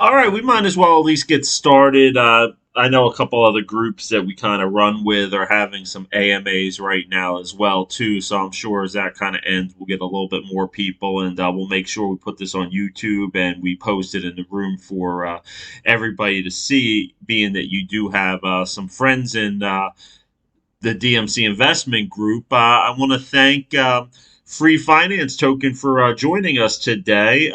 All right, we might as well at least get started. I know a couple other groups that we kind of run with are having some AMAs right now as well too. So I'm sure as that kind of ends, we'll get a little bit more people, and we'll make sure we put this on YouTube and we post it in the room for everybody to see. Being that you do have some friends in the DMC investment group, I want to thank Free Finance Token for joining us today.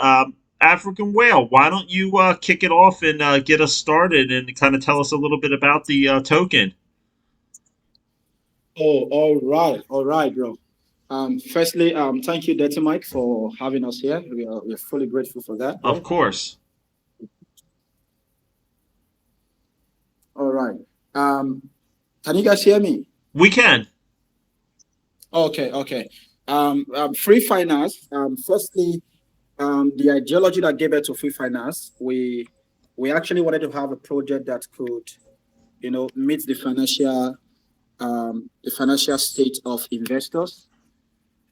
African Whale, why don't you kick it off and get us started and kind of tell us a little bit about the token? Oh, all right, bro. Firstly, thank you, Dirty Mike, for having us here. We're fully grateful for that, Of bro. course. All right. Um, can you guys hear me? We can. Okay. Free finance. Firstly, the ideology that gave birth to free finance, we actually wanted to have a project that could, meet the financial state of investors.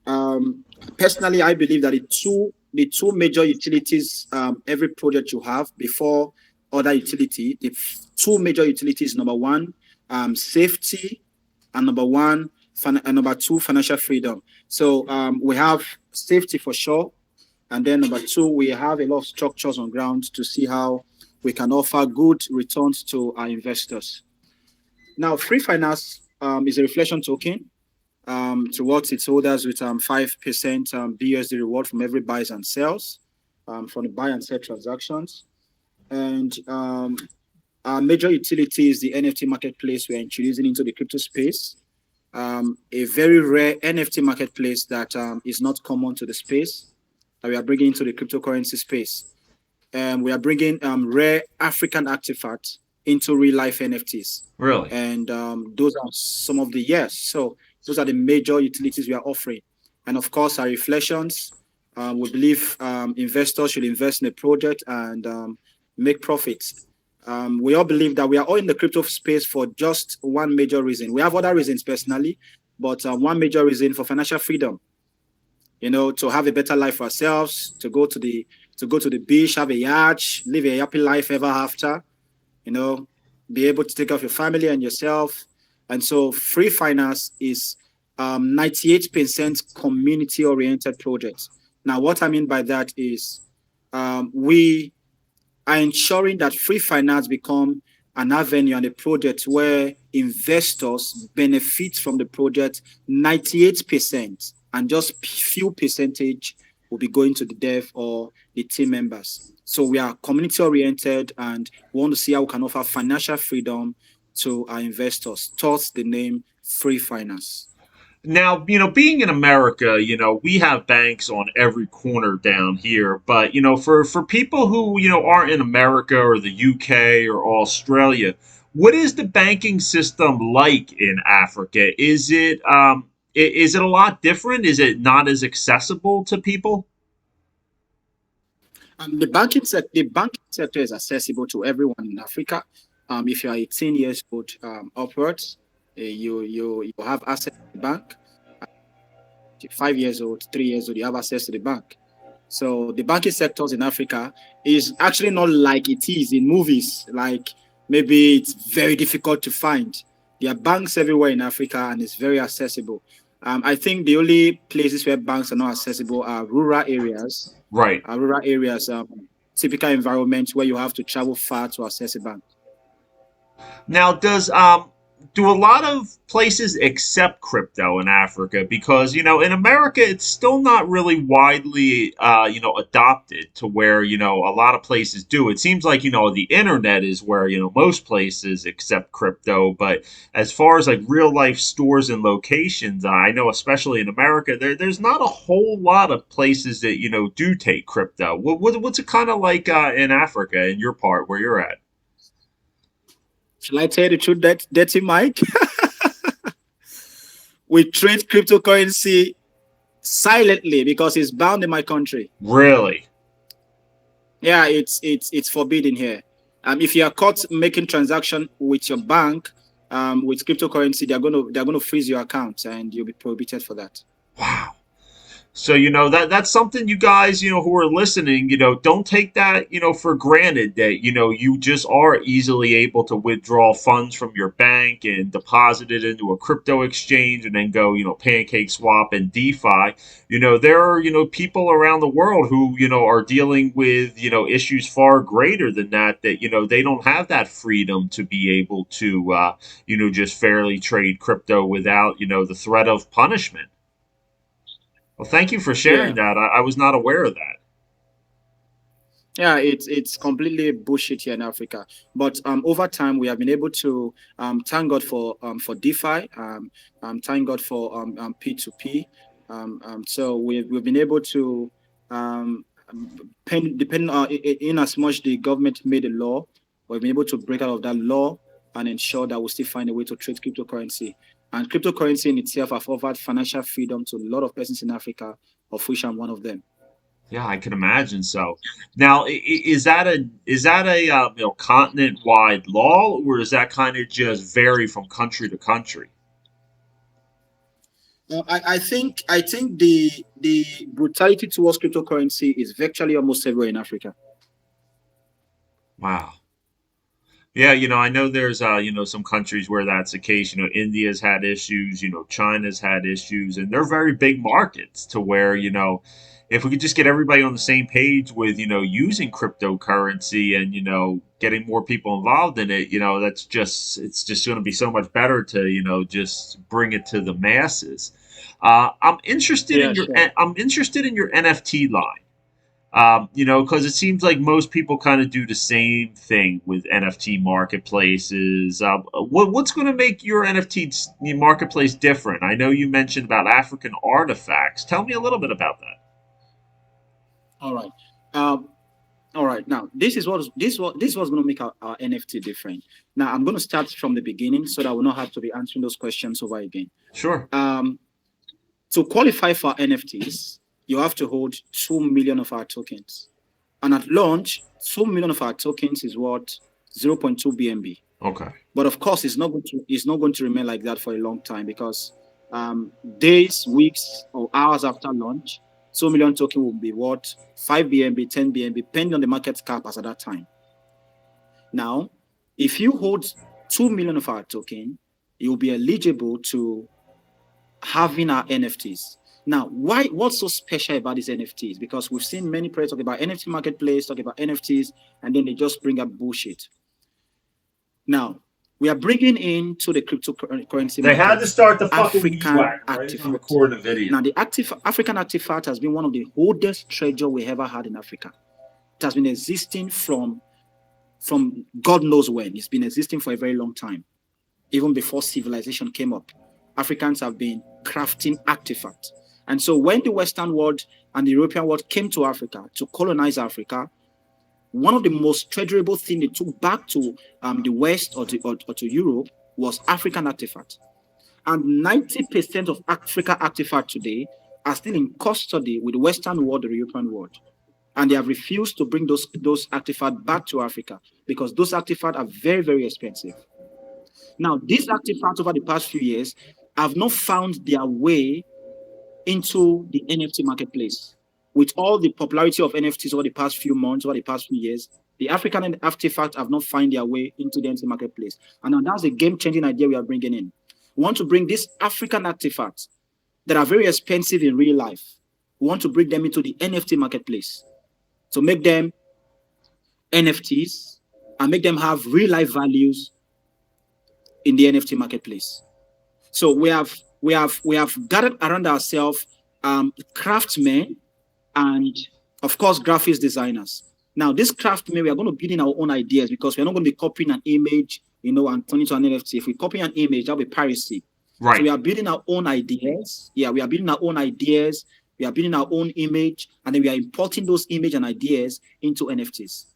Personally, I believe that the two major utilities every project you have before other utility, two major utilities, number one, safety, and number two, financial freedom. So we have safety for sure, and then number two, we have a lot of structures on ground to see how we can offer good returns to our investors. Now, free finance is a reflection token towards its holders with 5% BUSD reward from every buys and sells from the buy and sell transactions. And our major utility is the NFT marketplace we're introducing into the crypto space. A very rare NFT marketplace that is not common to the space that we are bringing into the cryptocurrency space. We are bringing rare African artifacts into real life NFTs. Really? And those are some of the yes. So those are the major utilities we are offering. And of course, our reflections. We believe investors should invest in a project and make profits. We all believe that we are all in the crypto space for just one major reason. We have other reasons personally, but one major reason for financial freedom. To have a better life for ourselves, to go to the beach, have a yacht, live a happy life ever after. You know, be able to take care of your family and yourself. And so, free finance is 98% community-oriented project. Now, what I mean by that is we are ensuring that free finance become an avenue and a project where investors benefit from the project 98%, and just few percentage will be going to the dev or the team members. So we are community oriented and we want to see how we can offer financial freedom to our investors. Thus the name Free Finance. Now, being in America, we have banks on every corner down here. But, for people who, aren't in America or the UK or Australia, what is the banking system like in Africa? Is it a lot different? Is it not as accessible to people? The banking sector is accessible to everyone in Africa. If you are 18 years old upwards, you have access to the bank. 5 years old, 3 years old, you have access to the bank. So the banking sectors in Africa is actually not like it is in movies. Like maybe it's very difficult to find. There are banks everywhere in Africa and it's very accessible. I think the only places where banks are not accessible are rural areas. Right. Typical environments where you have to travel far to access a bank. Now, do a lot of places accept crypto in Africa? Because in America, it's still not really widely adopted to where a lot of places do. It seems like the internet is where most places accept crypto, but as far as like real life stores and locations, I know especially in America, there's not a whole lot of places that do take crypto. What's it kind of like in Africa, in your part where you're at? Shall I tell you the truth, that dirty Mike? We trade cryptocurrency silently because it's banned in my country. Really? Yeah, it's forbidden here. If you are caught making transaction with your bank, with cryptocurrency, they're gonna freeze your account and you'll be prohibited for that. Wow. So, that's something you guys, who are listening, don't take that, for granted that, you just are easily able to withdraw funds from your bank and deposit it into a crypto exchange and then go, pancake swap and DeFi. There are, people around the world who, are dealing with, issues far greater than that, they don't have that freedom to be able to, just fairly trade crypto without, the threat of punishment. Well, thank you for sharing Yeah. that. I was not aware of that. Yeah, it's completely bullshit here in Africa. But over time, we have been able to thank God for DeFi, thank God for P2P. So we've been able to depending on in as much the government made a law, we've been able to break out of that law and ensure that we still find a way to trade cryptocurrency. And cryptocurrency in itself have offered financial freedom to a lot of persons in Africa, of which I'm one of them. Yeah, I can imagine so. Now, is that a continent wide law, or is that kind of just vary from country to country? I think the brutality towards cryptocurrency is virtually almost everywhere in Africa. Wow. Yeah, I know there's some countries where that's the case. India's had issues, China's had issues, and they're very big markets to where, if we could just get everybody on the same page with, using cryptocurrency and, getting more people involved in it, it's just going to be so much better to, just bring it to the masses. Yeah, sure. I'm interested in your NFT line. Because it seems like most people kind of do the same thing with NFT marketplaces. What's going to make your NFT marketplace different? I know you mentioned about African artifacts. Tell me a little bit about that. All right. Um, all right. Now, this was going to make our NFT different. Now, I'm going to start from the beginning so that I will not have to be answering those questions over again. Sure. Um, to qualify for NFTs, you have to hold 2 million of our tokens. And at launch, 2 million of our tokens is worth 0.2 BNB. Okay. But of course, it's not going to remain like that for a long time because days, weeks, or hours after launch, 2 million token will be worth 5 BNB, 10 BNB, depending on the market cap as at that time. Now, if you hold 2 million of our token, you'll be eligible to having our NFTs. Now, why? What's so special about these NFTs? Because we've seen many players talk about NFT marketplace, talk about NFTs, and then they just bring up bullshit. Now, we are bringing into the cryptocurrency They had to market start the fucking weed African whacker right from artifact. recording a video. Now, the active African artifact has been one of the oldest treasure we ever had in Africa. It has been existing from God knows when. It's been existing for a very long time, even before civilization came up. Africans have been crafting artifacts. And so when the Western world and the European world came to Africa to colonize Africa, one of the most treasurable things they took back to the West or to Europe was African artifacts. And 90% of Africa artifacts today are still in custody with the Western world or the European world. And they have refused to bring those artifacts back to Africa because those artifacts are very, very expensive. Now, these artifacts over the past few years have not found their way into the NFT marketplace. With all the popularity of NFTs over the past few months, over the past few years, the African artifacts have not found their way into the NFT marketplace. And now that's a game-changing idea we are bringing in. We want to bring these African artifacts that are very expensive in real life. We want to bring them into the NFT marketplace to make them NFTs and make them have real life values in the NFT marketplace. So we have gathered around ourselves craftsmen and of course graphics designers. Now, this craftsmen, we are going to build in our own ideas because we're not going to be copying an image, and turning to an NFT. If we copy an image, that'll be piracy. So Right. we are building our own ideas. Yeah, we are building our own ideas. We are building our own image, and then we are importing those image and ideas into NFTs.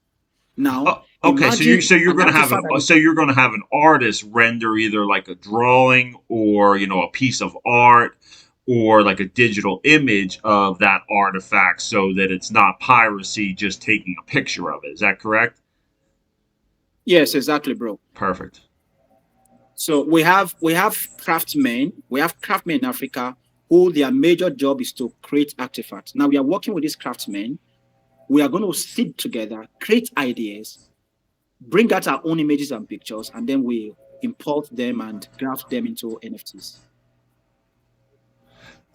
Now, Okay, so you imagine so you're an gonna have artifact that so you're gonna have an artist render either like a drawing or a piece of art or like a digital image of that artifact so that it's not piracy just taking a picture of it. Is that correct? yes, exactly, bro. Perfect. So we have craftsmen in Africa who their major job is to create artifacts. Now we are working with these craftsmen. We are going to sit together, create ideas, bring out our own images and pictures, and then we import them and graft them into NFTs.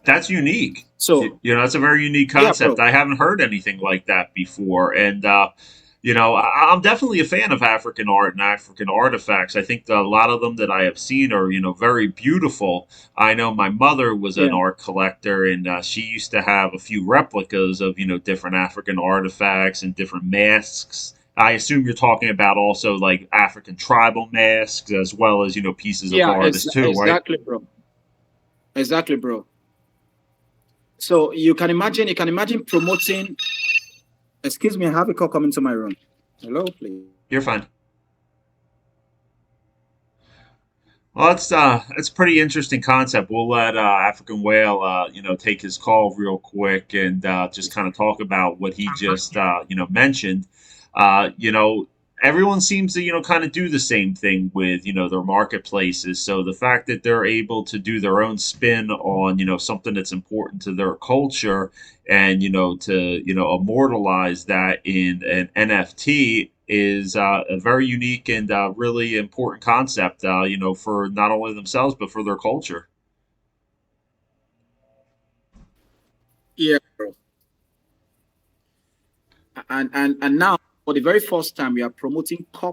That's unique. So That's a very unique yeah, concept. bro. I haven't heard anything like that before, and I'm definitely a fan of African art and African artifacts. I think that a lot of them that I have seen are very beautiful. I know my mother was an Yeah. art collector, and she used to have a few replicas of different African artifacts and different masks. I assume you're talking about also like African tribal masks as well as pieces of Yeah, artists too, right? exactly, bro. Exactly, bro. So you can imagine promoting. Excuse me, I have a call coming to my room. Hello, please. You're fine. Well, it's a pretty interesting concept. We'll let African Whale, take his call real quick and just kind of talk about what he just mentioned. You know, everyone seems to kind of do the same thing with their marketplaces. So the fact that they're able to do their own spin on something that's important to their culture and to immortalize that in an NFT is a very unique and really important concept, for not only themselves but for their culture. Yeah, bro. And now for the very first time we are promoting culture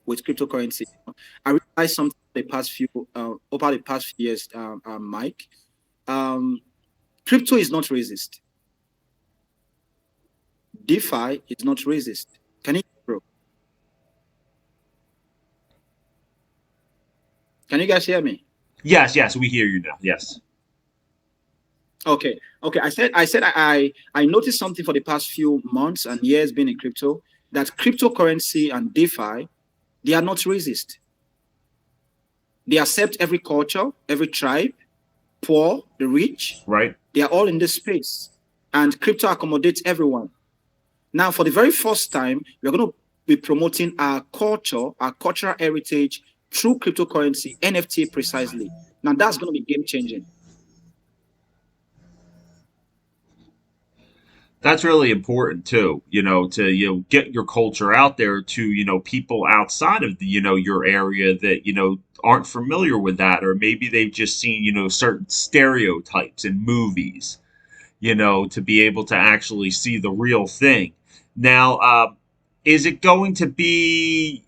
with cryptocurrency. I realized something over the past few years, Mike. Um, Crypto is not racist. DeFi is not racist. Can you, bro? Can you guys hear me? Yes, yes, we hear you now. Yes. Okay, okay. I noticed something for the past few months and years being in crypto, that cryptocurrency and DeFi, they are not racist. They accept every culture, every tribe, poor, the rich. Right. They are all in this space, and crypto accommodates everyone. Now, for the very first time, we're going to be promoting our culture, our cultural heritage through cryptocurrency, NFT precisely. Now, that's going to be game changing. That's really important too, to get your culture out there to people outside of the your area that aren't familiar with that, or maybe they've just seen certain stereotypes in movies, to be able to actually see the real thing. Now, is it going to be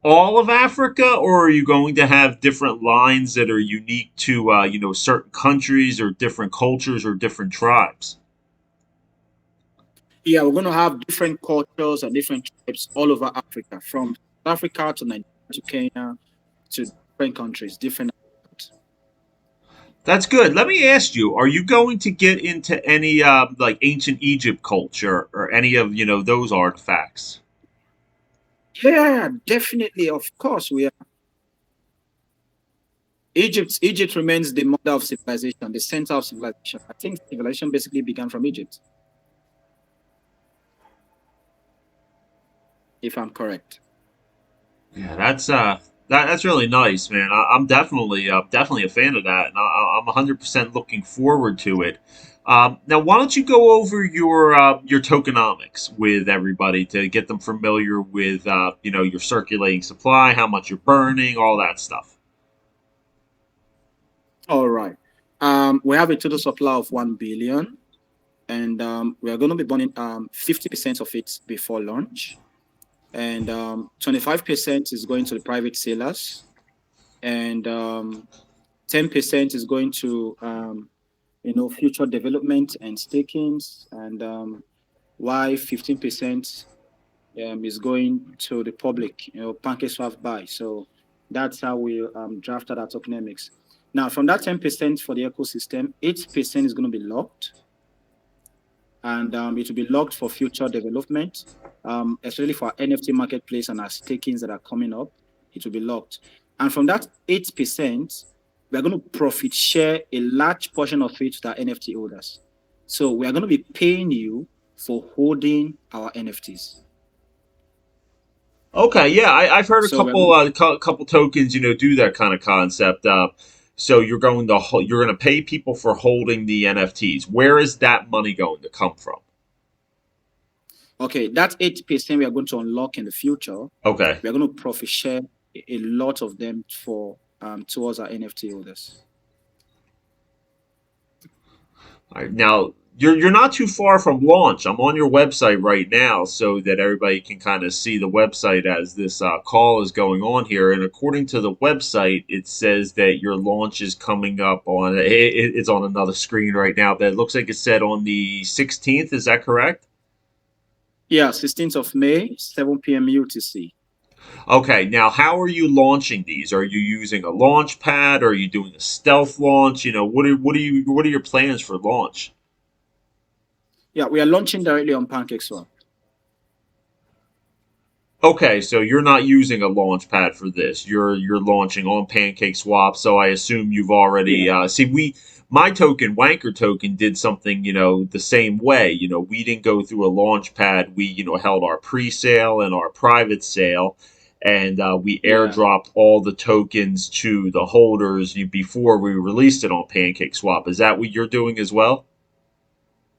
all of Africa, or are you going to have different lines that are unique to certain countries or different cultures or different tribes? Yeah, we're going to have different cultures and different tribes all over Africa, from South Africa to Nigeria to Kenya to different countries, different. That's good. Let me ask you: are you going to get into any like ancient Egypt culture or any of those artifacts? Yeah, definitely. Of course, we are. Egypt remains the mother of civilization, the center of civilization. I think civilization basically began from Egypt, if I'm correct. Yeah, that's really nice, man. I'm definitely a fan of that, and I'm 100% looking forward to it. Now, why don't you go over your tokenomics with everybody to get them familiar with your circulating supply, how much you're burning, all that stuff. All right. We have a total supply of 1 billion, and we are going to be burning 50% of it before launch, and 25% is going to the private sellers, and 10% is going to future development and stakings, and why 15% is going to the public, PancakeSwap buy. So that's how we drafted our tokenomics. Now, from that 10% for the ecosystem, 8% is going to be locked, and it will be locked for future development, especially for our NFT marketplace and our stakings that are coming up. It will be locked. And from that 8%, we're going to profit share a large portion of it to our NFT holders. So we are going to be paying you for holding our NFTs. Okay, yeah, I've heard a So we're couple going couple tokens, do that kind of concept. So you're going to pay people for holding the NFTs. Where is that money going to come from? Okay, that 8% we are going to unlock in the future. Okay. We are going to profit share a lot of them for towards our NFT holders. All right. Now you're not too far from launch. I'm on your website right now, so that everybody can kind of see the website as this call is going on here. And according to the website, it says that your launch is coming up on. It's on another screen right now, but it looks like it said on the 16th. Is that correct? Yeah, 16th of May, 7 p.m. UTC. Okay, now how are you launching these? Are you using a launch pad? Are you doing a stealth launch? What are your plans for launch? Yeah, we are launching directly on PancakeSwap. Okay, so you're not using a launch pad for this. You're launching on Pancake Swap. So I assume you've already Yeah, see we my token Wanker token did something the same way. We didn't go through a launch pad. We held our pre-sale and our private sale, and we yeah, airdropped all the tokens to the holders before we released it on Pancake Swap. Is that what you're doing as well?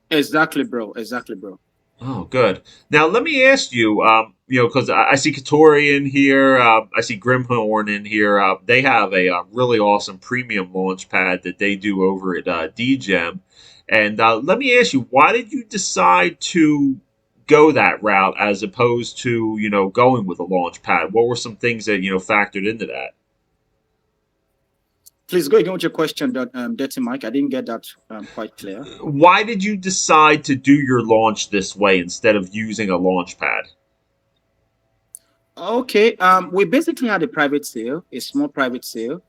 exactly, bro. Exactly, bro. Oh, good. Now let me ask you, because I see Katori in here, I see Grimhorn in here. They have a really awesome premium launch pad that they do over at DGEM. And let me ask you, why did you decide to go that route as opposed to going with a launch pad? What were some things that factored into that? Please go again with your question, Dirty Mike. I didn't get that quite clear. Why did you decide to do your launch this way instead of using a launch pad? Okay, we basically had a private sale, a small private sale,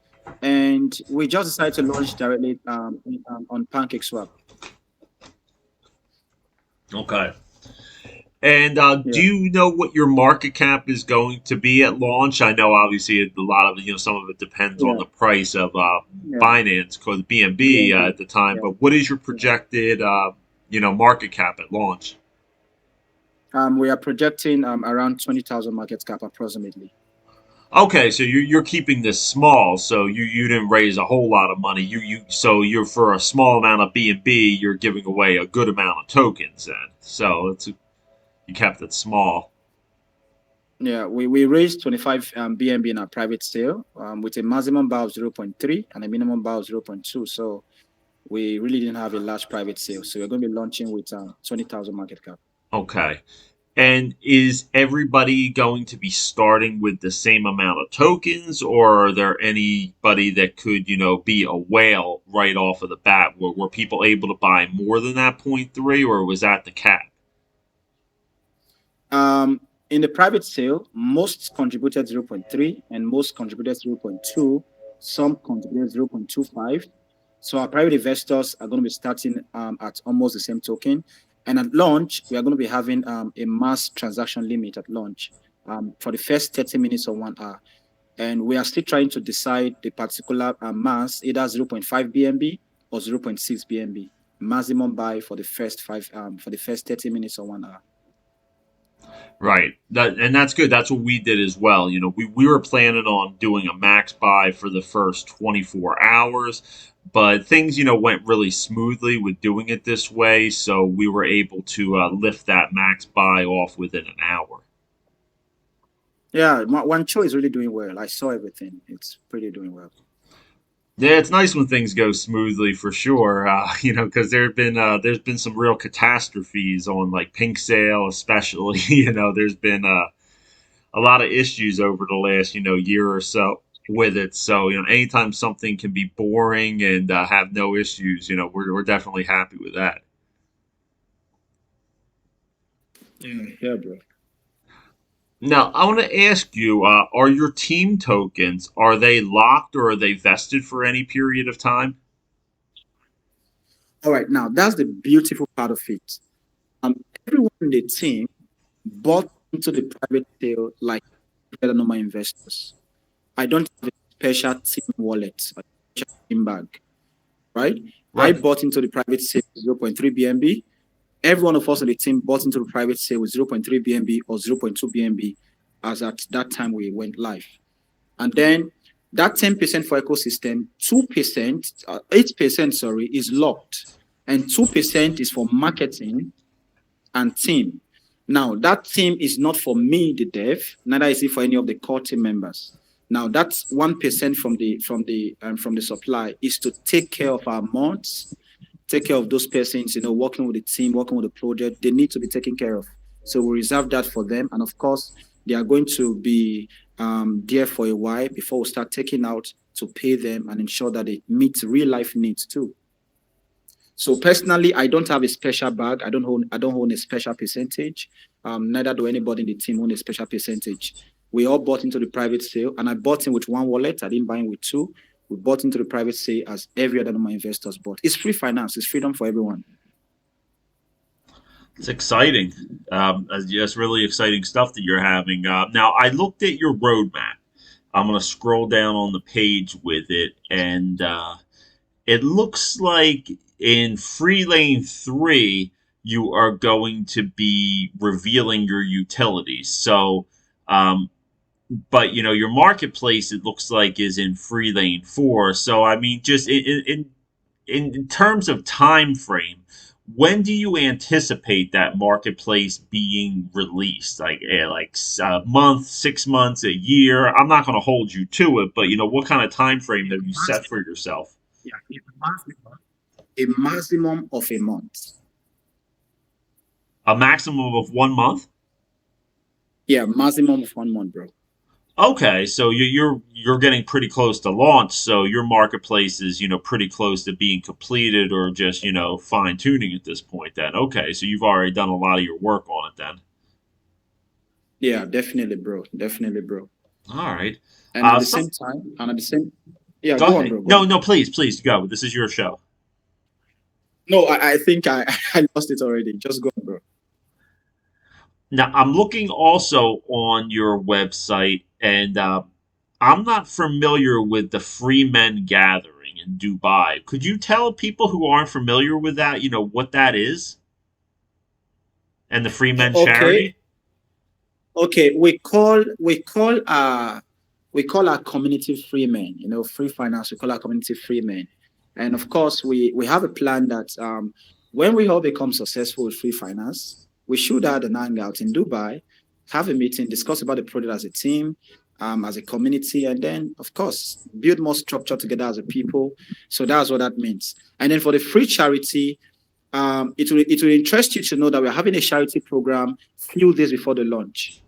and we just decided to launch directly on PancakeSwap. Okay. And do Yeah, you know what your market cap is going to be at launch? I know obviously a lot of some of it depends on yeah, the price of yeah, Binance called BNB BNB. at the time. Yeah, But what is your yeah. projected market cap at launch? We are projecting around 20,000 market cap approximately. Okay, so you're keeping this small, so you didn't raise a whole lot of money. You're for a small amount of BNB, you're giving away a good amount of tokens then. So you kept it small. Yeah, we raised 25 BNB in our private sale with a maximum bar of zero point 0.3 and a minimum bar of zero point 0.2. So we really didn't have a large private sale. So we're going to be launching with 20,000 market cap. Okay. And is everybody going to be starting with the same amount of tokens, or are there anybody that could, be a whale right off of the bat? Were people able to buy more than that point 0.3, or was that the cap? Um, in the private sale, most contributed zero point 0.3 and most contributed zero point 0.2. Some contributed 0.25. So our private investors are going to be starting at almost the same token. And at launch, we are going to be having a mass transaction limit at launch for the first 30 minutes or 1 hour. And we are still trying to decide the particular mass, either zero point 0.5 BNB or zero point 0.6 BNB maximum buy for the first 30 minutes or 1 hour. Right. And that's good. That's what we did as well. We were planning on doing a max buy for the first 24 hours, but things, went really smoothly with doing it this way. So we were able to lift that max buy off within an hour. Yeah, one show is really doing well. I saw everything. It's pretty doing well. Yeah, it's nice when things go smoothly for sure. Because there's been some real catastrophes on like Pink Sale, especially. There's been a lot of issues over the last year or so with it. So anytime something can be boring and have no issues, we're definitely happy with that. Yeah, bro. Now, I want to ask you: are your team tokens they locked or are they vested for any period of time? All right, now that's the beautiful part of it. Um, Everyone in the team bought into the private sale like regular normal investors. I don't have a special team wallet, a special team bag, right? I Right. bought into the private sale with zero point 0.3 BNB. Every one of us on the team bought into the private sale with zero point 0.3 BNB or zero point 0.2 BNB as at that time we went live. And then That 10% for ecosystem, 2%, 8%, sorry, is locked. And 2% is for marketing and team. Now, that team is not for me, the dev, neither is it for any of the core team members. Now, that's 1% from the supply is to take care of our mods, take care of those persons, working with the team, working with the project. They need to be taken care of. So we reserve that for them. And of course, they are going to be there for a while before we start taking out to pay them and ensure that they meet real life needs too. So personally, I don't have a special bag. I don't own a special percentage. Neither do anybody in the team own a special percentage. We all bought into the private sale, and I bought in with one wallet. I didn't buy in with two. We bought into the private sale as every other normal investors bought. It's free finance. It's freedom for everyone. It's exciting. Just really exciting stuff that you're having. Now, I looked at your roadmap. I'm going to scroll down on the page with it, and it looks like in Free Lane 3, you are going to be revealing your utilities. So, um, but your marketplace, it looks like, is in Free Lane 4. So, I mean, just in terms of time frame, when do you anticipate that marketplace being released? Like a month, 6 months, a year? I'm not going to hold you to it, but what kind of time frame have you set for yourself? Yeah, a maximum of a month. A maximum of 1 month? Yeah, maximum of 1 month, bro. Okay, so you're getting pretty close to launch, so your marketplace is pretty close to being completed or just fine tuning at this point. Then okay, so you've already done a lot of your work on it then. Yeah, definitely, bro. Definitely, bro. All right. And at the Some same time, and at the same, yeah, Go go on, ahead. bro. Go No, on. no, please go. This is your show. No, I think I lost it already. Just go on, bro. Now I'm looking also on your website, and I'm not familiar with the Free Men Gathering in Dubai. Could you tell people who aren't familiar with that, what that is, and the Free Men Okay, charity? okay. We call our community free men. Free finance. We call our community free men, and of course, we have a plan that when we all become successful with free finance, we should have an hangout in Dubai, have a meeting, discuss about the project as a team, as a community, and then of course build more structure together as a people. So that's what that means. And then for the free charity, it will interest you to know that we're having a charity program few days before the launch.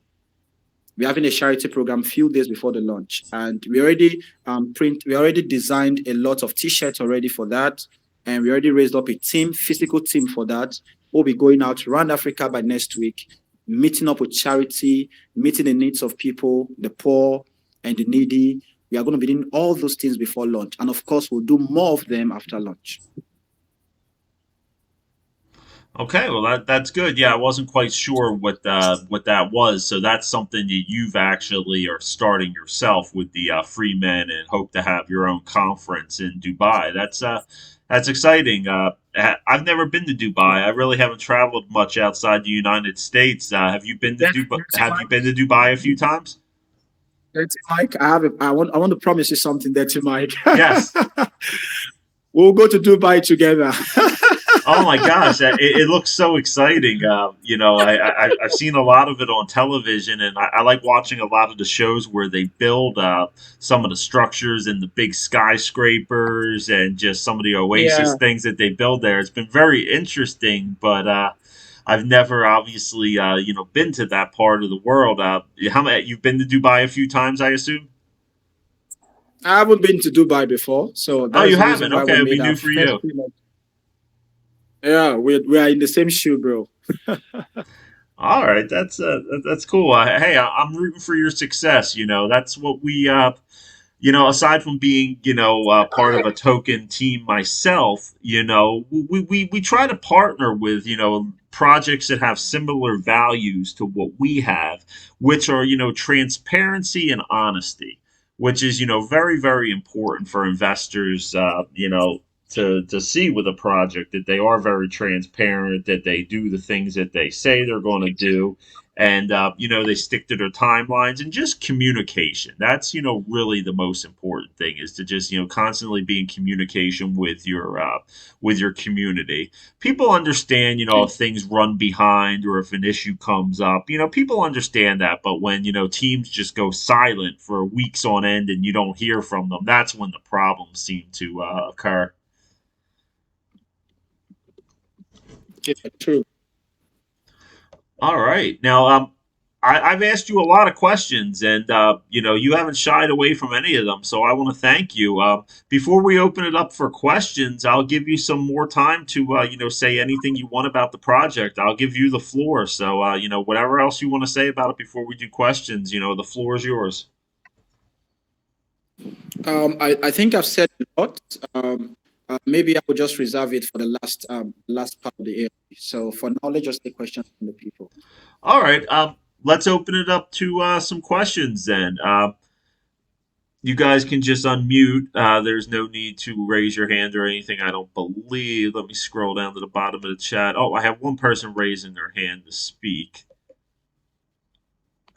We're having a charity program few days before the launch, and we already designed a lot of t-shirts already for that, and we already raised up a team, physical team for that. We'll be going out around Africa by next week, meeting up with charity, meeting the needs of people, the poor and the needy. We are going to be doing all those things before launch, and of course, we'll do more of them after launch. Okay, well that's good. Yeah, I wasn't quite sure what that was. So that's something that you've actually are starting yourself with the Free Men, and hope to have your own conference in Dubai. That's exciting. I've never been to Dubai. I really haven't traveled much outside the United States. Have you been to Dubai? Have you been to Dubai a few times? Dirty Mike, I want to promise you something, Dirty Mike. Yes. We'll go to Dubai together. Oh my gosh, it looks so exciting. I've seen a lot of it on television, and I like watching a lot of the shows where they build some of the structures and the big skyscrapers and just some of the Yeah, oasis things that they build there. It's been very interesting, but I've never obviously been to that part of the world. How many, you've been to Dubai a few times, I assume? I haven't been to Dubai before, so Oh, that you is the reason haven't? why Okay, we it'll be made our new for first you. payment. Yeah, we are in the same shoe, bro. All right, that's cool. Hey, I'm rooting for your success. That's what we aside from being, part of a token team myself, we try to partner with, projects that have similar values to what we have, which are, transparency and honesty, which is, very, very important for investors, to see with a project that they are very transparent, that they do the things that they say they're going to do, and they stick to their timelines and just communication. That's really the most important thing, is to just constantly be in communication with your community. People understand, if things run behind or if an issue comes up, people understand that. But when teams just go silent for weeks on end and you don't hear from them, that's when the problems seem to occur. Yeah, true. All right. Now, I've asked you a lot of questions, and you haven't shied away from any of them. So I want to thank you. Before we open it up for questions, I'll give you some more time to say anything you want about the project. I'll give you the floor. So whatever else you want to say about it before we do questions, the floor is yours. I think I've said a lot. Maybe I will just reserve it for the last part of the air. So for now, let's just take questions from the people. All right. Let's open it up to some questions then. You guys can just unmute. There's no need to raise your hand or anything, I don't believe. Let me scroll down to the bottom of the chat. Oh, I have one person raising their hand to speak.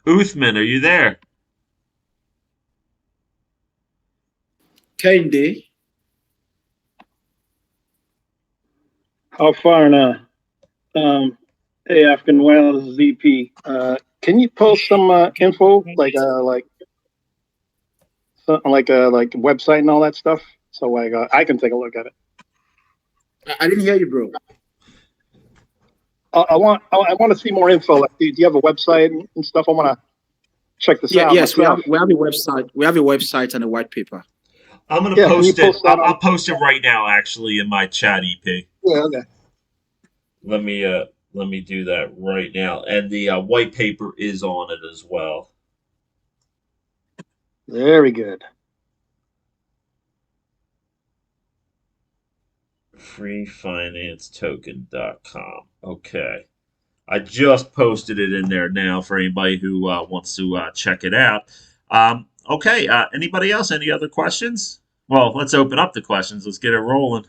Uthman, are you there? Kende. How far now? Hey, African Wales ZP. Can you post some info, like something like website and all that stuff, so I can take a look at it? I didn't hear you, bro. I want to see more info. Like, do you have a website and stuff? I want to check this out. Yes, we have a website. We have a website and a white paper. I'm gonna post it. I'll post it right now, actually, in my chat, EP. Yeah, okay. Let me do that right now, and the white paper is on it as well. Very good. freefinancetoken.com. Okay. I just posted it in there now for anybody who wants to check it out. Okay. Anybody else? Any other questions? Well, let's open up the questions. Let's get it rolling.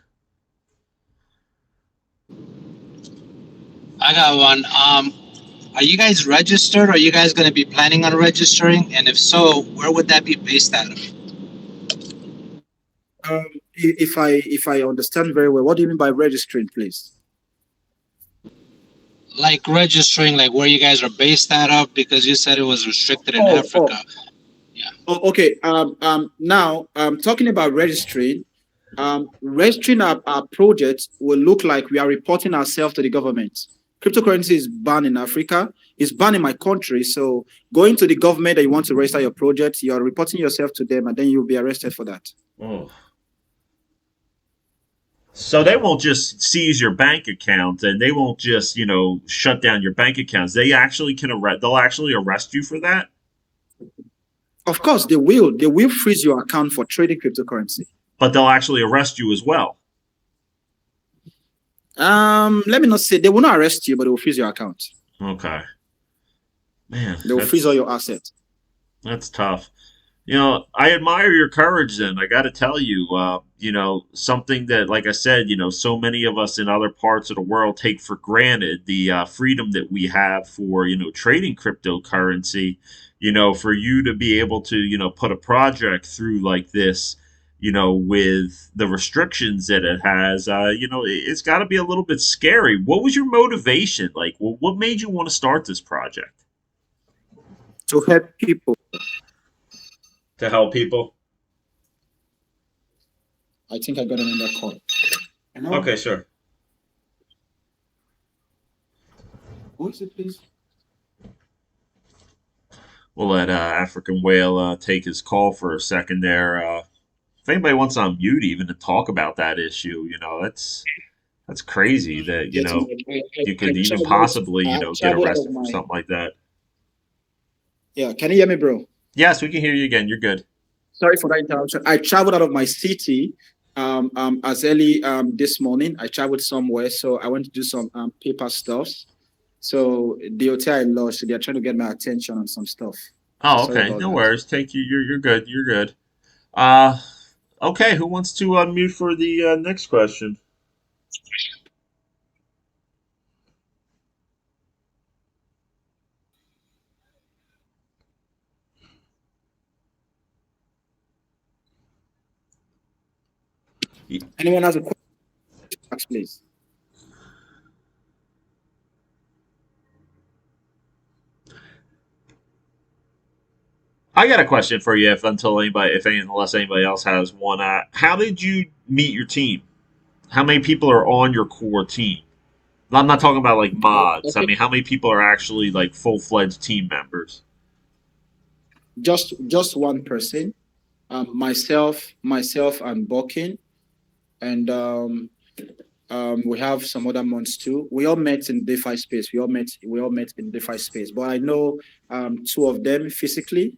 I got one. Are you guys registered? Are you guys going to be planning on registering? And if so, where would that be based out of? If I understand very well, what do you mean by registering, please? Like registering, like where you guys are based out of, because you said it was restricted in Africa. Yeah. Oh, okay. Now, talking about registering, registering our project will look like we are reporting ourselves to the government. Cryptocurrency is banned in Africa. It's banned in my country. So going to the government that you want to register your project, you're reporting yourself to them, and then you'll be arrested for that. Oh. So they won't just seize your bank account, and they won't just shut down your bank accounts. They actually can arrest. They'll actually arrest you for that. Of course, they will. They will freeze your account for trading cryptocurrency. But they'll actually arrest you as well. Let me not say they will not arrest you, but they will freeze your account. Okay. Man, they will freeze all your assets. That's tough. I admire your courage then. I got to tell you, something that, like I said, so many of us in other parts of the world take for granted, the freedom that we have for, trading cryptocurrency, for you to be able to, put a project through like this, with the restrictions that it has, it's got to be a little bit scary. What was your motivation? Like, what made you want to start this project? To help people. To help people? I think I got another call. Okay, sure. Who is it, please? We'll let African Whale take his call for a second there. If anybody wants to unmute even to talk about that issue, that's crazy that, you could even possibly, get arrested for something like that. Yeah, can you hear me, bro? Yes, we can hear you again. You're good. Sorry for that interruption. I traveled out of my city as early this morning. I traveled somewhere, so I went to do some paper stuff. So the hotel I lost, so they're trying to get my attention on some stuff. Oh, okay. No worries. Take you. You're good. You're good. Okay. Who wants to unmute for the next question? Anyone has a question, please? I got a question for you. Unless anybody else has one, how did you meet your team? How many people are on your core team? I'm not talking about like mods. I Okay, mean, how many people are actually like full-fledged team members? just one person. Myself, and Bokin, and we have some other months too. We all met in DeFi space. We all met in DeFi space. But I know two of them physically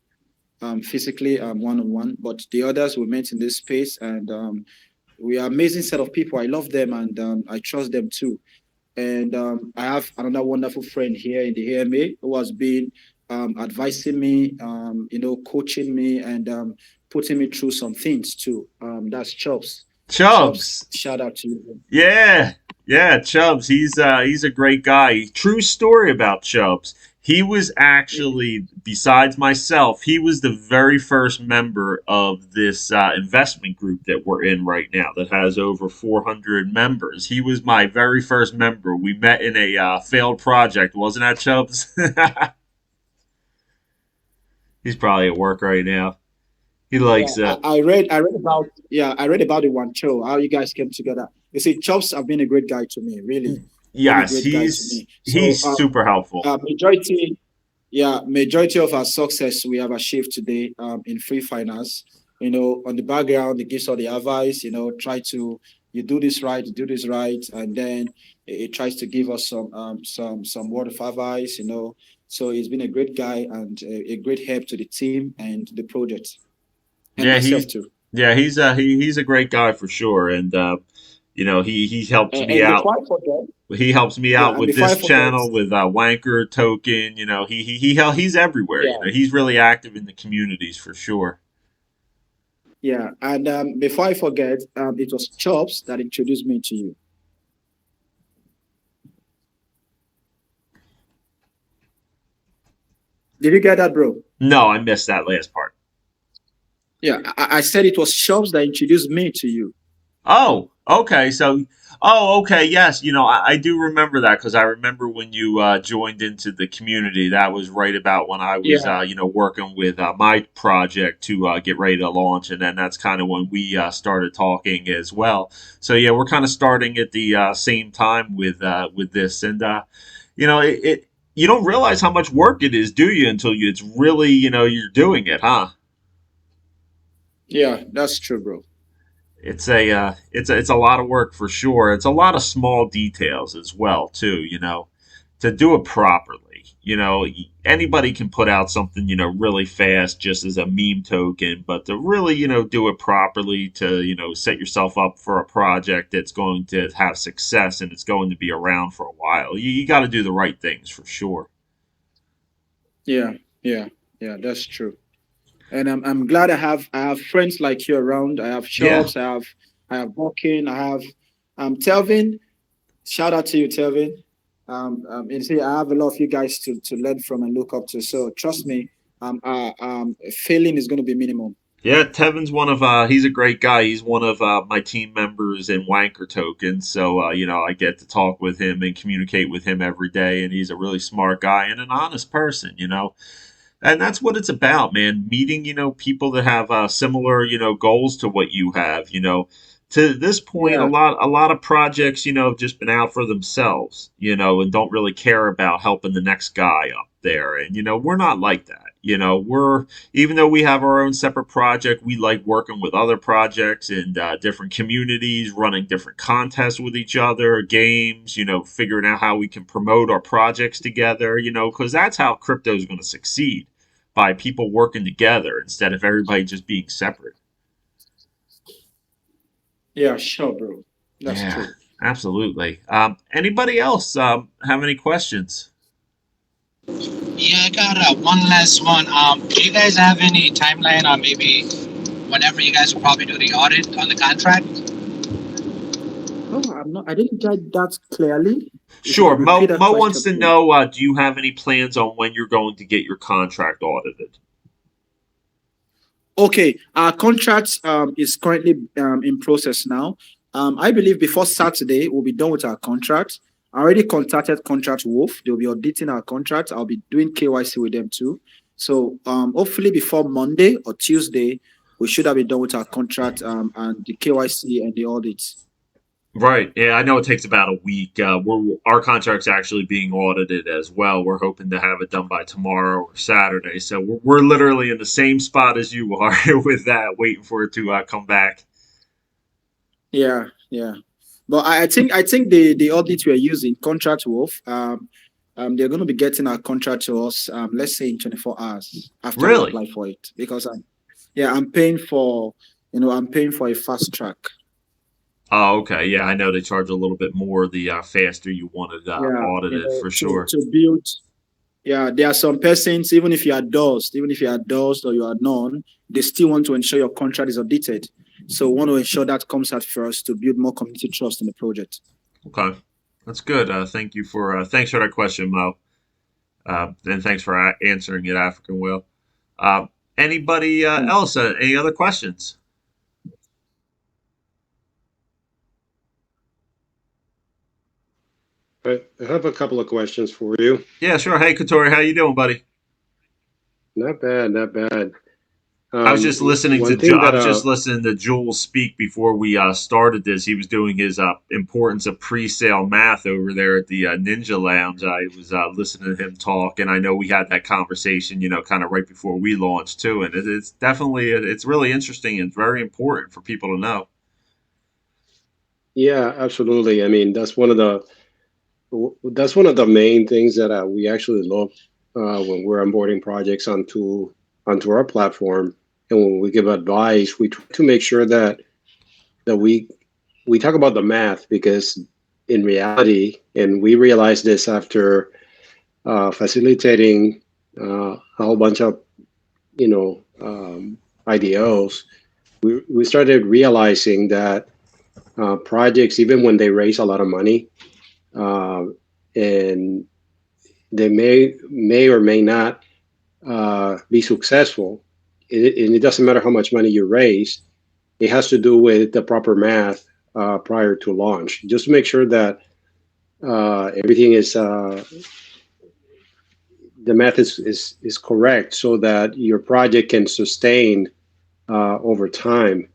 one on one. But the others we met in this space, and we are amazing set of people. I love them, and I trust them too. And I have another wonderful friend here in the AMA who has been advising me, coaching me, and putting me through some things too. That's Chops. Chops, Chubbs. shout out to you. Yeah, yeah, Chubbs. He's a great guy. True story about Chubbs. He was actually, besides myself, he was the very first member of this investment group that we're in right now that has over 400 members. He was my very first member. We met in a failed project, wasn't that, Chubbs? He's probably at work right now. He Yeah, likes I read about the one show, how you guys came together. You see, Chops have been a great guy to me, really yes, great guy to me. So he's super helpful. majority of our success we have achieved today in free finance. On the background, he gives all the advice. Try to you do this right, and then it tries to give us some word of advice. So he's been a great guy and a great help to the team and the project, and Yeah, myself he too. he's a great guy for sure, and he helps And, me and out. before I forget, He helps me yeah, out and with before I this forget, channel with Wanker Token. He's everywhere. yeah, He's really active in the communities for sure. yeah, and before I forget, it was Chops that introduced me to you. Did you get that, bro? No, I missed that last part. Yeah, I said it was Chops that introduced me to you. Oh, okay. Okay. Yes, I do remember that because I remember when you joined into the community. That was right about when I was, Yeah, working with my project to get ready to launch, and then that's kind of when we started talking as well. So yeah, we're kind of starting at the same time with this, and it you don't realize how much work it is, do you? Until it's really, you're doing it, huh? yeah, that's true, bro. It's a lot of work for sure. It's a lot of small details as well too. To do it properly. Anybody can put out something really fast just as a meme token, but to really do it properly to set yourself up for a project that's going to have success and it's going to be around for a while. You got to do the right things for sure. Yeah, yeah, yeah, that's true. And I'm glad I have friends like you around. I have Yeah. Chops, I have Bokin, I have Telvin. Shout out to you, Telvin. And see, I have a lot of you guys to learn from and look up to. So trust me, failing is going to be minimum. Yeah, Tevin's he's a great guy. He's one of my team members in Wanker Token. So, I get to talk with him and communicate with him every day. And he's a really smart guy and an honest person. And that's what it's about, man. Meeting, people that have similar, goals to what you have. To this point, Yeah, a lot of projects, have just been out for themselves, and don't really care about helping the next guy up there. And we're not like that. We're even though we have our own separate project, we like working with other projects and different communities, running different contests with each other, games. Figuring out how we can promote our projects together. Because that's how crypto is going to succeed by people working together instead of everybody just being separate. yeah, sure, bro. That's Yeah, true. absolutely. Anybody else have any questions? Yeah, I got one last one. Do you guys have any timeline on maybe whenever you guys will probably do the audit on the contract? Oh, I didn't get that clearly. If you Sure. could repeat that Mo wants question, to please. know do you have any plans on when you're going to get your contract audited? Okay, our contract is currently in process now. I believe before Saturday we'll be done with our contract. I already contacted Contract Wolf. They'll be auditing our contract. I'll be doing KYC with them too. So hopefully before Monday or Tuesday, we should have been done with our contract and the KYC and the audits. Right. Yeah, I know it takes about a week. Our contract's actually being audited as well. We're hoping to have it done by tomorrow or Saturday. So we're literally in the same spot as you are with that, waiting for it to come back. Yeah, yeah. But I think the audit we're using, Contract Wolf, they're going to be getting our contract to us, let's say in 24 hours after we Really? apply for it, because I'm paying for, I'm paying for a fast track. Oh, okay. Yeah, I know they charge a little bit more the faster you want it Yeah, audited for to sure. build. Yeah, there are some persons, even if you are dosed or you are known, they still want to ensure your contract is audited. So we want to ensure that comes at first to build more community trust in the project. Okay, that's good. Thanks for that question, Mo, and thanks for answering it, African Whale. Uh, anybody else? Any other questions? I have a couple of questions for you. Yeah, sure. Hey, Katori, how you doing, buddy? Not bad, not bad. I was just listening to One thing I that was just listening to Jules speak before we started this. He was doing his importance of pre-sale math over there at the Ninja Lounge. I was listening to him talk, and I know we had that conversation, kind of right before we launched too. And it's definitely it's really interesting and very important for people to know. yeah, absolutely. I mean, that's one of the main things that we actually love when we're onboarding projects onto our platform, and when we give advice, we try to make sure that we talk about the math, because in reality, and we realized this after facilitating a whole bunch of IDOs, we started realizing that projects, even when they raise a lot of money, uh, and they may or may not be successful, and it doesn't matter how much money you raise. It has to do with the proper math prior to launch, just to make sure that everything is the math is correct, so that your project can sustain over time.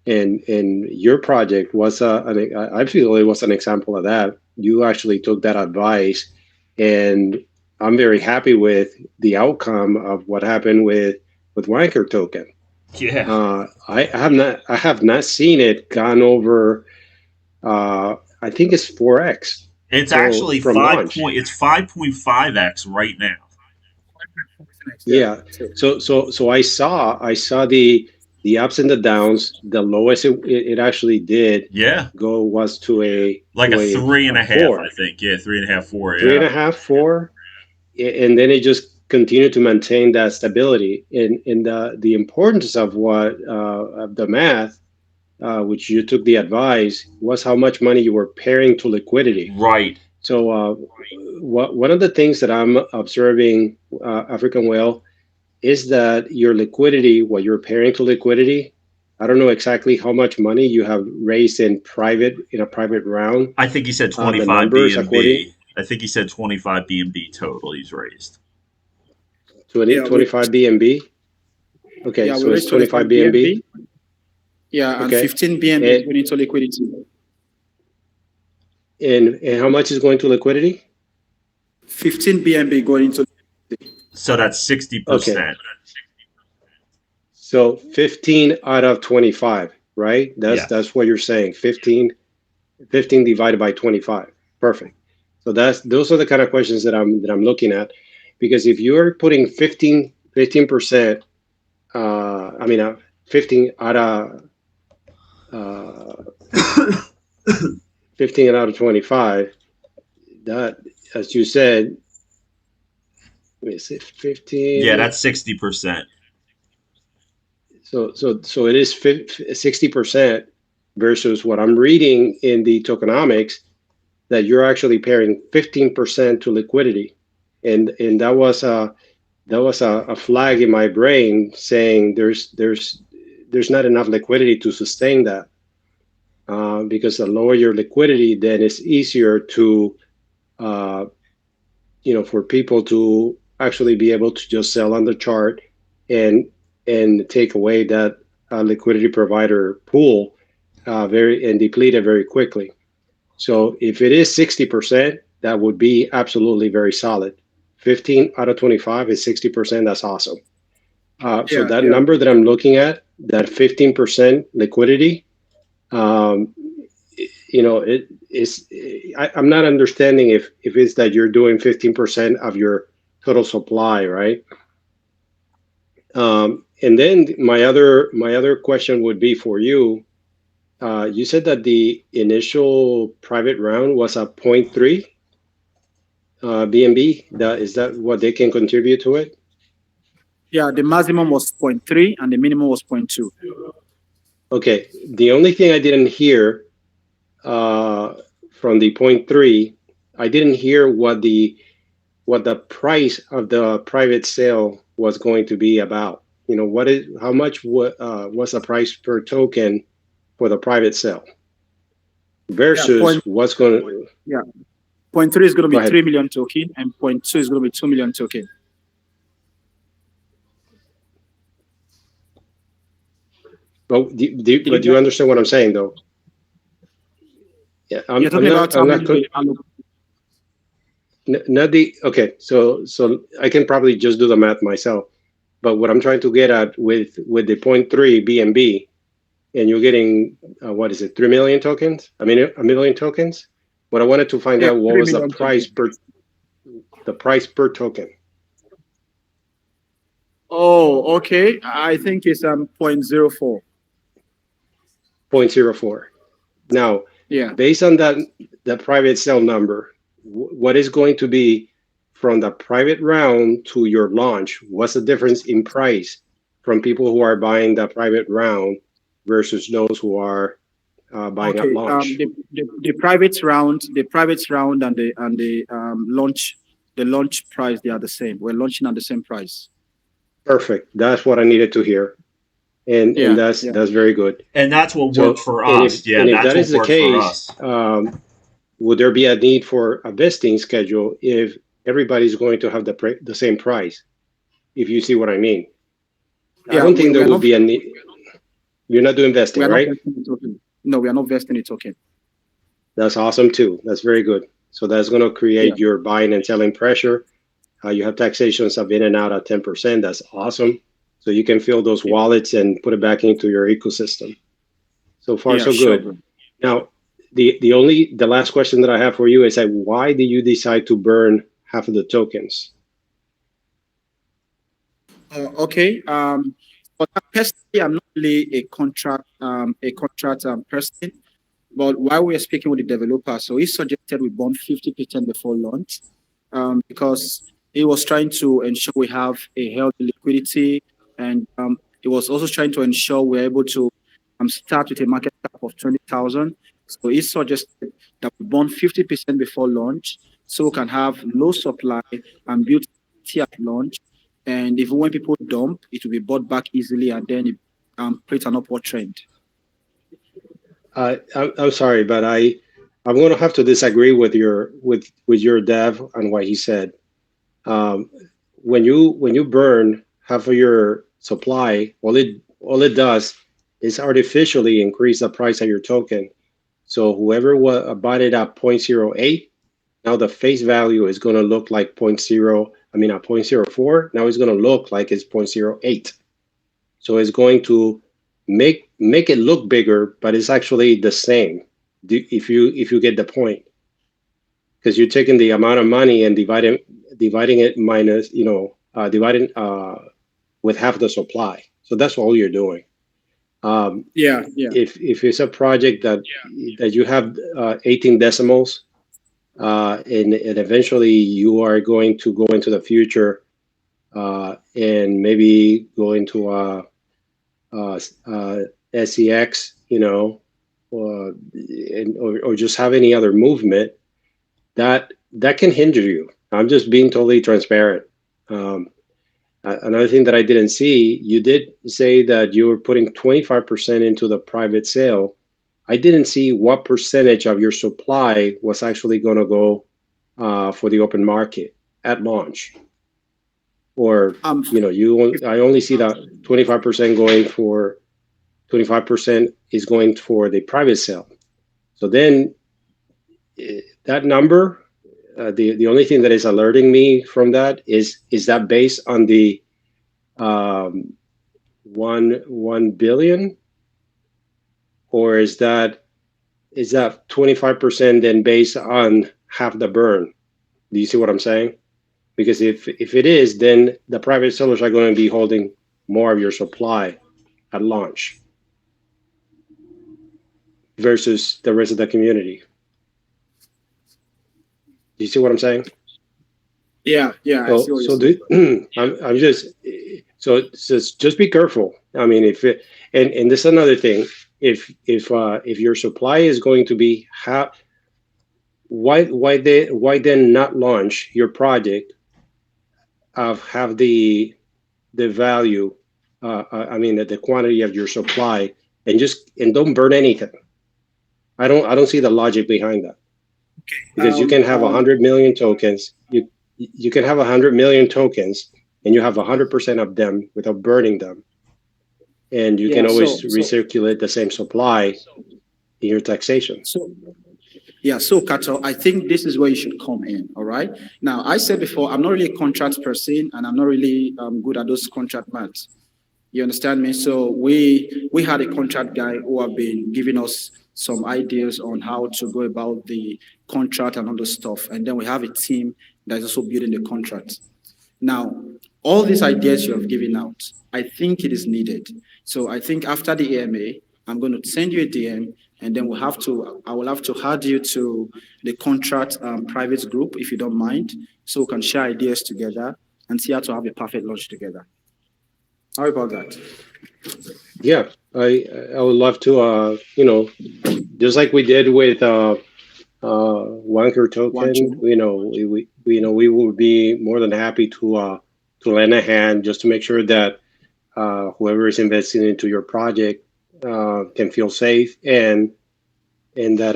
And your project was I feel it was an example of that. You actually took that advice, and I'm very happy with the outcome of what happened with Wanker token. Yeah. I have not seen it gone over. I think it's 4x. It's So actually from launch. it's 5.5x right now. Yeah. So I saw the ups and the downs. The lowest it actually did Yeah. go was to Like a three and a a half, I four, think. Yeah, 3.5, 4. three and Yeah. a half, four, and then it just continued to maintain that stability. And the importance of of the math, which you took the advice, was how much money you were pairing to liquidity. Right. So one of the things that I'm observing, African Whale, is that your liquidity, what you're pairing to liquidity, I don't know exactly how much money you have raised in a private round. I think he said The 25 numbers according BNB. I think he said 25 BNB total he's raised. to Yeah, 25 BNB. Okay, so we it's raised 25 25 BNB. BNB. Yeah, and Okay, 15 BNB going into liquidity. and how much is going to liquidity? 15 BNB going into. So that's 60%. Okay, so 15 out of 25, right? Yes. That's what you're saying. 15 divided by 25. Perfect. So those are the kind of questions that I'm looking at, because if you're putting 15%, 15 out of 15 out of 25, that, as you said, let me see, 15. Yeah, that's 60%. So it is 60% versus what I'm reading in the tokenomics, that you're actually pairing 15% to liquidity, and that was a flag in my brain saying there's not enough liquidity to sustain that. Because the lower your liquidity, then it's easier to, for people to actually be able to just sell on the chart and take away that liquidity provider pool and deplete it very quickly. So if it is 60%, that would be absolutely very solid. 15 out of 25 is 60%. That's awesome. So that number that I'm looking at, that 15% liquidity, it is. I'm not understanding if it's that you're doing 15% of your total supply, right? And then my other question would be for you. You said that the initial private round was a 0.3 BNB. Is that what they can contribute to it? Yeah, the maximum was 0.3 and the minimum was 0.2. Okay. The only thing I didn't hear from the 0.3, I didn't hear what the price of the private sale was going to be about. How much was the price per token for the private sale versus what's going to... Yeah, 0.3 is going to be 3 million token and 0.2 is going to be 2 million token. But do you understand what I'm saying, though? Yeah, I'm not okay. So I can probably just do the math myself. But what I'm trying to get at with the 0.3 BNB, and you're getting 3 million tokens? I mean, a million tokens. What I wanted to find out what was the price per token. Oh, okay. I think it's 0.04. 0.04. Now, based on that private sale number, what is going to be from the private round to your launch? What's the difference in price from people who are buying the private round versus those who are buying at launch? The private round and the launch price, they are the same. We're launching at the same price. Perfect. That's what I needed to hear. And that's very good. And that's what worked for us. And if that is the case, would there be a need for a vesting schedule if everybody's going to have the same price? If you see what I mean. I don't think there will be a need. You're not doing vesting, right? No, we are not vesting the token. That's awesome too. That's very good. So that's going to create your buying and selling pressure. You have taxations of in and out at 10%. That's awesome. So you can fill those wallets and put it back into your ecosystem. So far, so good. Sure. Now, the last question that I have for you is that why did you decide to burn half of the tokens? Okay. But personally, I'm not really a contract person. But while we are speaking with the developer, so he suggested we burn 50% before launch, because he was trying to ensure we have a healthy liquidity, and he was also trying to ensure we're able to start with a market cap of 20,000. So he suggested that we burn 50% before launch, so we can have low supply and build at launch. And if when people dump, it will be bought back easily, and then it create an upward trend. I'm sorry, but I'm going to have to disagree with your dev on what he said. When you burn half of your supply, all it does is artificially increase the price of your token. So whoever bought it at 0.08, now the face value is going to look like at 0.04. Now it's going to look like it's 0.08. So it's going to make it look bigger, but it's actually the same if you get the point, because you're taking the amount of money and dividing it minus dividing with half the supply. So that's all you're doing. If it's a project that you have 18 decimals, and eventually you are going to go into the future and maybe go into a SEX, or just have any other movement that can hinder you. I'm just being totally transparent. Another thing that I didn't see, you did say that you were putting 25% into the private sale. I didn't see what percentage of your supply was actually going to go for the open market at launch. Or, Um, I only see that 25% going for 25% is going for the private sale. So then that number, the only thing that is alerting me from that is that based on the um, 1 billion, or is that 25% then based on half the burn? Do you see what I'm saying? Because if it is, then the private sellers are going to be holding more of your supply at launch versus the rest of the community. Do you see what I'm saying? yeah, I see So what you're so saying. I'm just be careful. I mean, if it, and this is another thing. If your supply is going to be why then not launch your project of have the value, I mean the quantity of your supply, and don't burn anything. I don't see the logic behind that, because you Um, can have a um, hundred million tokens. You can have 100 million tokens, and you have 100% of them without burning them, and you can yeah, always recirculate the same supply in your taxation. so yeah, so Kato, I think this is where you should come in. All right. Now, I said before, I'm not really a contract person, and I'm not really good at those contract maths. You understand me? So we had a contract guy who have been giving us some ideas on how to go about the contract and all the stuff, and then we have a team that is also building the contract. Now, all these ideas you have given out, I think it is needed. So I think after the AMA, I'm going to send you a DM, and then I will have to add you to the contract private group if you don't mind, so we can share ideas together and see how to have a perfect launch together. How about that? Yeah, I would love to, just like we did with Wanker One, token. two. We would be more than happy to lend a hand just to make sure that whoever is investing into your project can feel safe, and that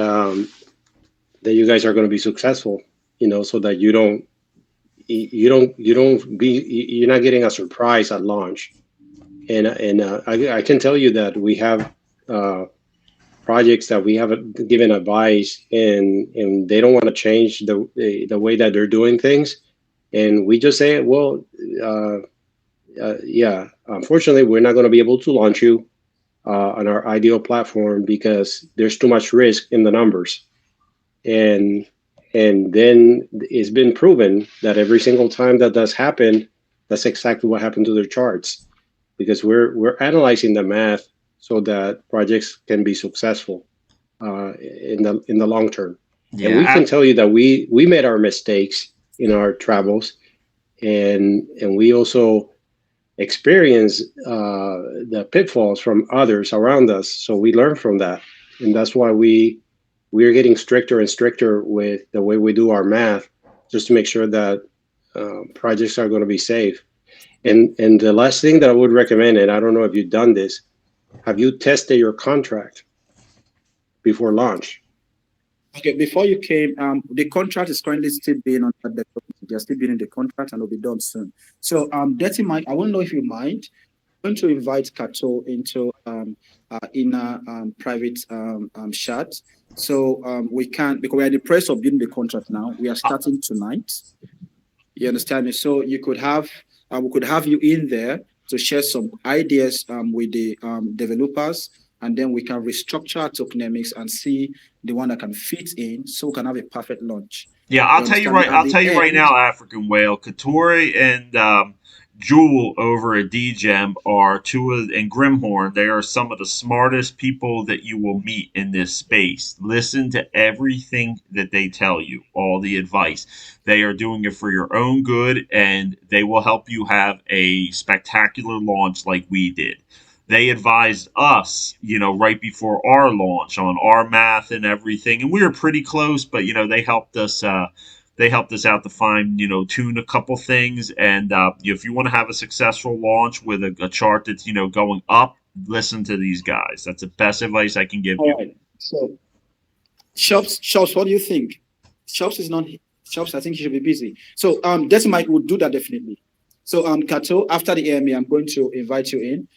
you guys are going to be successful. So that you're not getting a surprise at launch. And I can tell you that we have uh, projects that we have given advice, and they don't want to change the way that they're doing things, and we just say, well, uh, yeah, unfortunately, we're not going to be able to launch you on our ideal platform because there's too much risk in the numbers. And and then it's been proven that every single time that does happen, that's exactly what happened to their charts, because we're analyzing the math so that projects can be successful in the long term. And we can Yeah, tell you that we made our mistakes in our travels, and we also experience the pitfalls from others around us. So we learn from that, and that's why we're getting stricter and stricter with the way we do our math, just to make sure that projects are going to be safe. And the last thing that I would recommend, and I don't know if you've done this, have you tested your contract before launch? Okay, before you came, the contract is currently still being on the they're still building the contract and will be done soon. So, Dirty Mike, I won't know if you mind. I'm going to invite Kato into inner private chat. So we can, because we are in the process of building the contract now. We are starting tonight. You understand me? So we could have you in there to share some ideas with the developers, and then we can restructure our tokenomics and see the one that can fit in, so we can have a perfect launch. yeah. You understand me? At I'll the tell you right end, now, African Whale, Katori and Jewel over at DGEM are and Grimhorn. They are some of the smartest people that you will meet in this space. Listen to everything that they tell you, all the advice. They are doing it for your own good, and they will help you have a spectacular launch like we did. They advised us, right before our launch on our math and everything, and we were pretty close, but they helped us They helped us out to find, tune a couple things. And if you want to have a successful launch with a chart that's, going up, listen to these guys. That's the best advice I can give you. All right. So Shops, what do you think? Shops is not Shops. I think he should be busy. So Decimite would do that definitely. So Kato, after the AMA, I'm going to invite you in.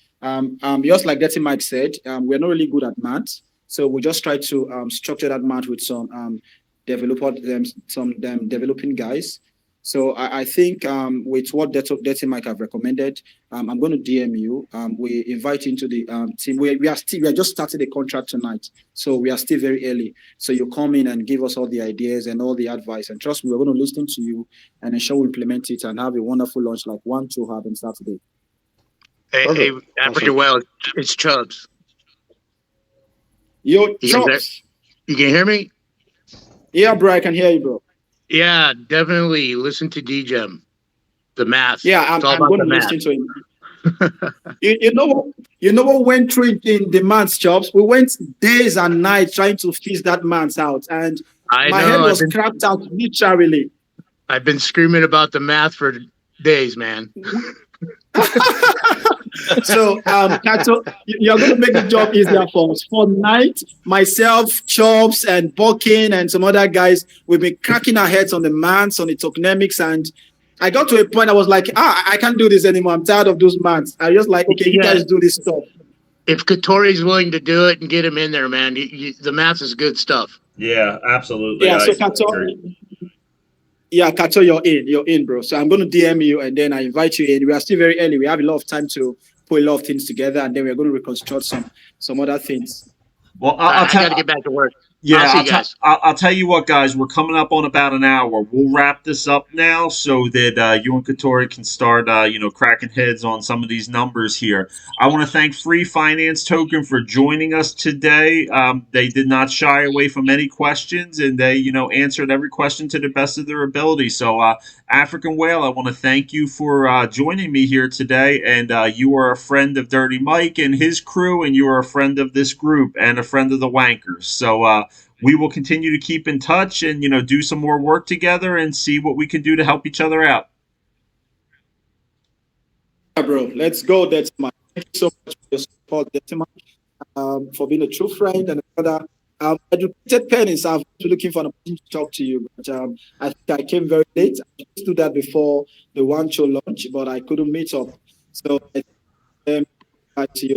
Just like Decimite said, we're not really good at maths, so we just try to structure that math with some developing guys. So I think with what Decimite have recommended, I'm going to DM you. We invite into the team. We are just started a contract tonight, so we are still very early. So you come in and give us all the ideas and all the advice, and trust me, we're going to listen to you and ensure we implement it and have a wonderful launch like one to have on Saturday. Hey, African Well, it's Chubbs. Yo, Chubbs. You can hear me? Yeah, bro, I can hear you, bro. Yeah, definitely listen to DGEM. The math. Yeah, I'm going to listen to him. you know what went through in the man's jobs? We went days and nights trying to fix that man's out, and my head was cracked out literally. I've been screaming about the math for days, man. So, Kato, you're going to make the job easier for us. For night, myself, Chops, and Bokin, and some other guys, we've been cracking our heads on the maths, on the tokenomics, and I got to a point I was like, I can't do this anymore. I'm tired of those maths. I just like, okay, you guys do this stuff. If Katori's willing to do it and get him in there, man, the maths is good stuff. Yeah, absolutely. Yeah, so Kato, Kato, you're in, bro. So I'm going to DM you, and then I invite you in. We are still very early. We have a lot of time to put a lot of things together, and then we're going to reconstruct some other things. Well, I got to get back to work. Yeah, I'll tell you what, guys. We're coming up on about an hour. We'll wrap this up now so that you and Katori can start, cracking heads on some of these numbers here. I want to thank Free Finance Token for joining us today. They did not shy away from any questions, and they, answered every question to the best of their ability. So, African Whale, I want to thank you for joining me here today. And you are a friend of Dirty Mike and his crew, and you are a friend of this group and a friend of the Wankers. So, we will continue to keep in touch and, do some more work together and see what we can do to help each other out. Yeah, bro, let's go, Decimite. Thank you so much for your support, Decimite, for being a true friend and a brother. Educated pennies, I've been looking for an opportunity to talk to you, but I think I came very late. I used to do that before the one show launch, but I couldn't meet up. So I back to you.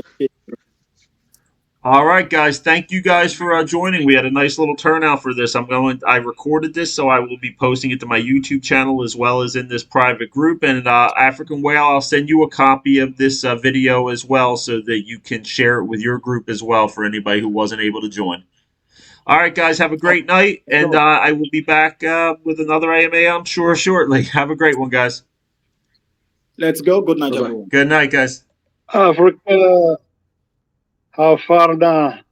All right, guys. Thank you guys for joining. We had a nice little turnout for this. I recorded this, so I will be posting it to my YouTube channel as well as in this private group. And African Whale, I'll send you a copy of this video as well so that you can share it with your group as well for anybody who wasn't able to join. All right, guys. Have a great night, and I will be back with another AMA, I'm sure, shortly. Have a great one, guys. Let's go. Good night, everyone. Good night, guys. Africa, how far down?